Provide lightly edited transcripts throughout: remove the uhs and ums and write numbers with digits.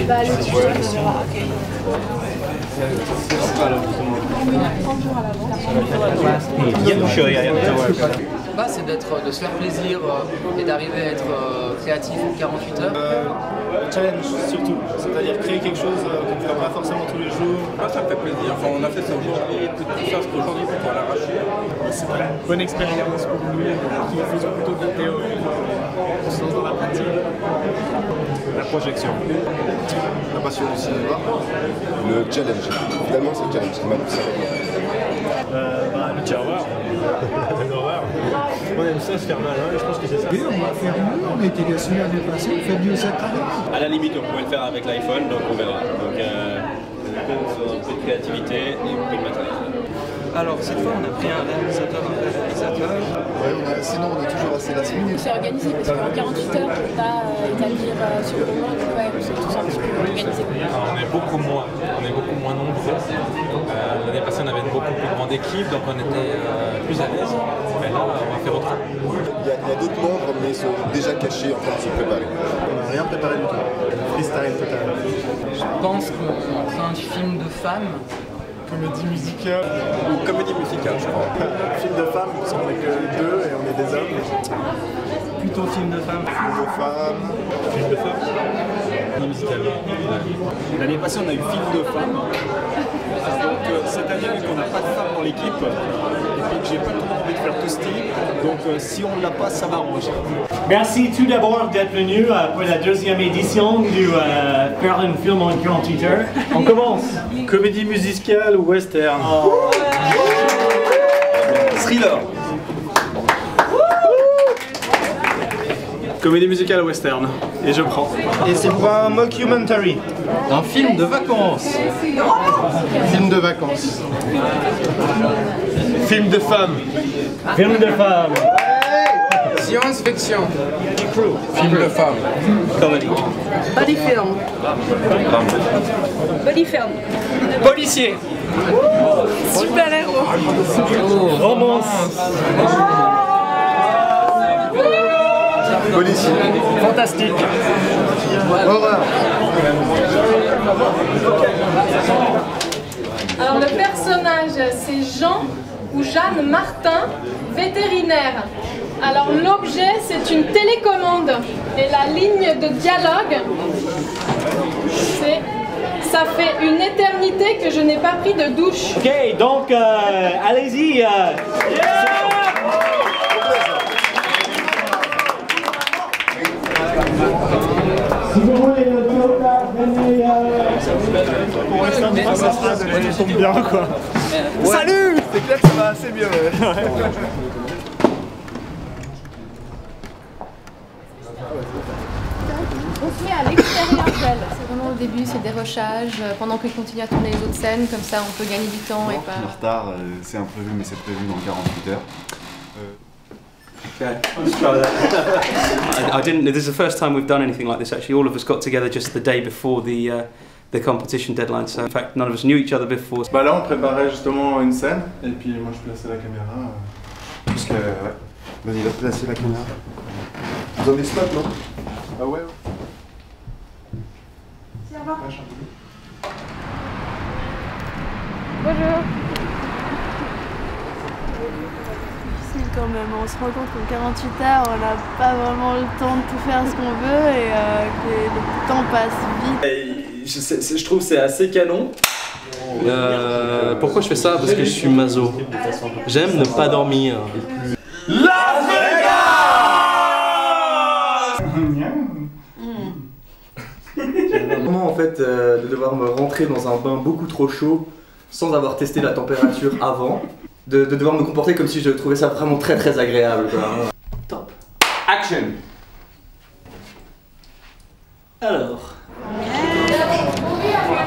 Bah, le tuteur, on verra. Bah, c'est de se faire plaisir et d'arriver à être créatif en 48 heures. Challenge surtout, c'est-à-dire créer quelque chose qu'on ne fera pas forcément tous les jours. Moi ça me fait plaisir, enfin, on a fait ça aujourd'hui, tout ça c'est aujourd'hui plutôt à l'arraché. C'est une bonne expérience pour nous qui faisons plutôt de la théorie, on se lance dans la pratique. La projection. La passion du cinéma, le challenge. Finalement c'est le challenge qui m'a poussé. Le terror. L'horreur. On aime ça se faire mal, hein, je pense que c'est ça. Oui, on va faire mieux, on a été déçus l'année passée, on fait mieux cette année. À la limite, on pouvait le faire avec l'iPhone, donc on verra. Donc, un peu de créativité et un peu de matériel. Alors cette fois on a pris un réalisateur, Ouais, sinon on est toujours assez last minute. C'est organisé parce qu'en 48 heures, on va établir sur le moment, donc ouais, on s'est tous un petit peu organisé. On est beaucoup moins nombreux. L'année passée on avait une beaucoup plus grande équipe, donc on était plus à l'aise. Mais là on va faire autre chose. Il y a d'autres membres, mais ils sont déjà cachés en train de se préparer. On n'a rien préparé du tout. Freestyle total. Je pense qu'on fait un film de femmes. Comédie musicale. Ou comédie musicale, je crois. Film de femmes, parce qu'on est que deux et on est des hommes. Plutôt film de femmes. Film de femmes. Film de femmes. Comédie musicale. L'année passée, on a eu film de femmes. Donc cette année, vu qu'on n'a pas de femmes dans l'équipe, et puis que j'ai pas trop envie de faire tout style, donc si on l'a pas, ça m'arrange. Merci tout d'abord d'être venu pour la deuxième édition du faire un film en 48 heures. On commence. Comédie musicale ou western? Thriller. Comédie musicale ou western. Et je prends. Et c'est pour un mockumentary. Un film de vacances. Film de vacances. Film de femmes. Film de femmes. Science-fiction. Film de femmes. Comedy. Body film. Body film. Policier. Super-héros. Romance. Policier. Fantastique. Horreur. Alors le personnage, c'est Jean ou Jeanne Martin, vétérinaire. Alors l'objet, c'est une télécommande. Et la ligne de dialogue, c'est « Ça fait une éternité que je n'ai pas pris de douche ». Ok, donc allez-y. Si vous voulez le joker, venez. Pour l'instant, ça tombe bien quoi. Salut! C'est clair que ça va assez bien. On se met à l'extérieur d'elle. C'est vraiment au début, c'est des rushages, pendant qu'ils continuent à tourner les autres scènes, comme ça on peut gagner du temps et pas... En retard, c'est imprévu, mais c'est prévu dans 48 heures. Okay. I didn't. This is the first time we've done anything like this. Actually, all of us got together just the day before the competition deadline. So in fact, none of us knew each other before. Bah là, on préparait justement une scène, et puis moi je plaçais la caméra. Puisque, ouais. Vas-y, va placer la caméra. Vous avez des spots, non? Ah ouais. Bonjour. Quand même, on se rend compte qu'en 48 heures, on n'a pas vraiment le temps de tout faire ce qu'on veut et que le temps passe vite. Je trouve que c'est assez canon. Pourquoi je fais ça? Parce que je suis maso. J'aime ne pas dormir. Las Comment en fait de devoir me rentrer dans un bain beaucoup trop chaud sans avoir testé la température avant, de devoir me comporter comme si je trouvais ça vraiment très agréable quoi. Top. Action. Alors.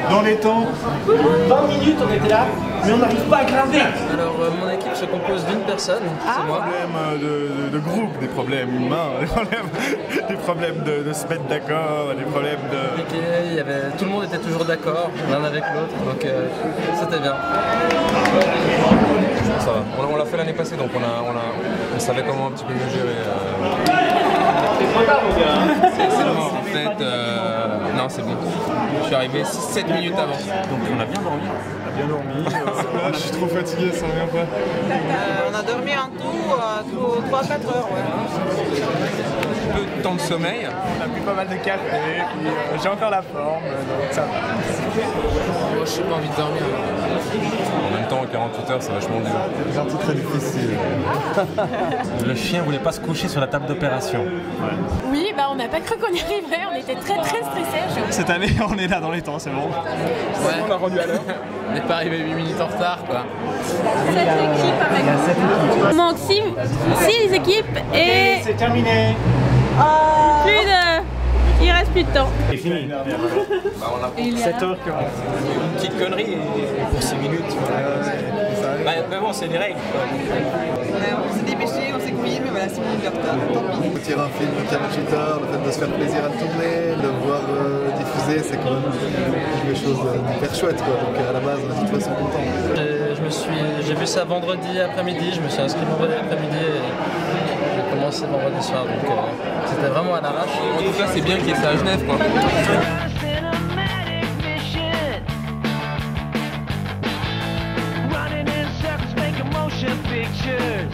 Dans les temps, 20 minutes on était là, mais on n'arrive pas à graver. Alors mon équipe se compose d'une personne, c'est moi. Des problèmes de groupe, des problèmes humains, des problèmes de se mettre d'accord, des problèmes de... Tout le monde était toujours d'accord, l'un avec l'autre, donc c'était bien. Ça va. On l'a fait l'année passée, donc on savait comment un petit peu mieux gérer. C'est excellent. En fait, non, c'est bon. Je suis arrivé 7 minutes avant. Donc on a bien dormi. Bien dormi. Là, je suis trop fatigué, ça revient pas. On a dormi en tout 3-4 heures. Peu de temps de sommeil. On a bu pas mal de café, puis j'ai encore la forme, donc ça va. Moi, je n'ai pas envie de dormir. En même temps, 48 heures, c'est vachement dur. C'est parti très difficile. Le chien voulait pas se coucher sur la table d'opération. Oui, bah on n'a pas cru qu'on y arriverait, on était très stressés. Cette année, on est là dans les temps, c'est bon. Ouais. On a rendu à l'heure. On n'est pas arrivé 8 minutes en retard, quoi. 7 équipes avec nous. On manque 6 équipes et C'est terminé. plus de... Il reste plus de temps. C'est fini. 7h40. Une petite connerie pour 6 minutes. Mais bon, c'est des règles. On s'est dépêché, on s'est couillé, mais voilà, 6 minutes de retard. Tant pis. Tirer un film de 48 heures, le fait de se faire plaisir à le tourner, de le voir diffuser, c'est quand même quelque chose d'hyper chouette, quoi. Donc à la base, on est de toute façon content. J'ai vu ça vendredi après-midi, je me suis inscrit vendredi après-midi et j'ai commencé vendredi soir, donc c'était vraiment à l'arrache. En tout cas, c'est bien qu'il y ait ça à Genève, quoi. Running in circles, making motion pictures.